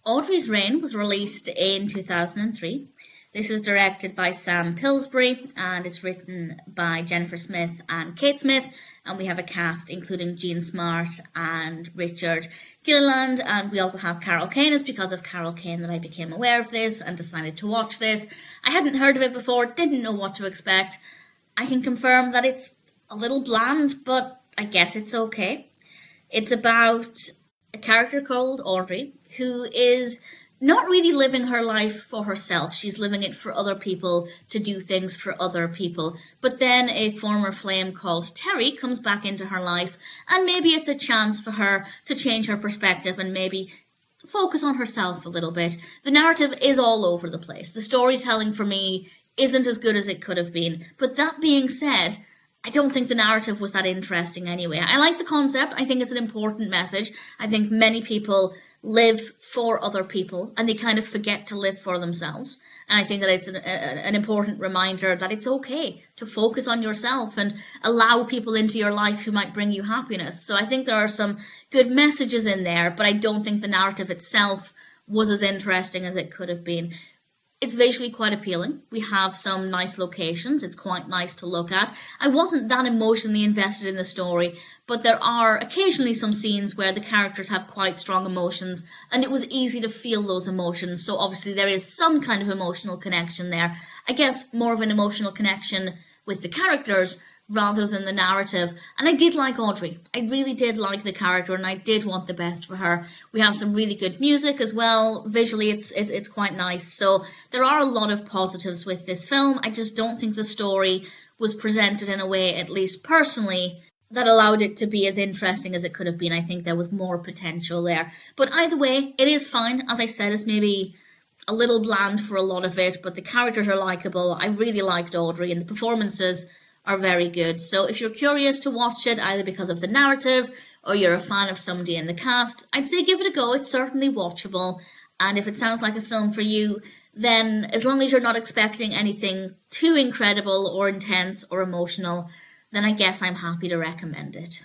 Audrey's Reign was released in 2003. This is directed by Sam Pillsbury and it's written by Jennifer Smith and Kate Smith, and we have a cast including Jean Smart and Richard Gilliland, and we also have Karl Kane. It's because of Karl Kane that I became aware of this and decided to watch this. I hadn't heard of it before, didn't know what to expect. I can confirm that it's a little bland, but I guess it's okay. It's about a character called Audrey who is not really living her life for herself. She's living it for other people, to do things for other people. But then a former flame called Terry comes back into her life, and maybe it's a chance for her to change her perspective and maybe focus on herself a little bit. The narrative is all over the place. The storytelling for me isn't as good as it could have been. But that being said, I don't think the narrative was that interesting anyway. I like the concept. I think it's an important message. I think many people live for other people and they kind of forget to live for themselves. And I think that it's an important reminder that it's okay to focus on yourself and allow people into your life who might bring you happiness. So I think there are some good messages in there, but I don't think the narrative itself was as interesting as it could have been. It's visually quite appealing. We have some nice locations. It's quite nice to look at. I wasn't that emotionally invested in the story, but there are occasionally some scenes where the characters have quite strong emotions, and it was easy to feel those emotions. So obviously there is some kind of emotional connection there. I guess more of an emotional connection with the characters rather than the narrative. And I did like Audrey. I really did like the character and I did want the best for her. We have some really good music as well. Visually it's quite nice. So there are a lot of positives with this film. I just don't think the story was presented in a way, at least personally, that allowed it to be as interesting as it could have been. I think there was more potential there. But either way, it is fine. As I said, it's maybe a little bland for a lot of it, but the characters are likeable. I really liked Audrey and the performances are very good. So if you're curious to watch it, either because of the narrative or you're a fan of somebody in the cast, I'd say give it a go. It's certainly watchable. And if it sounds like a film for you, then as long as you're not expecting anything too incredible or intense or emotional, then I guess I'm happy to recommend it.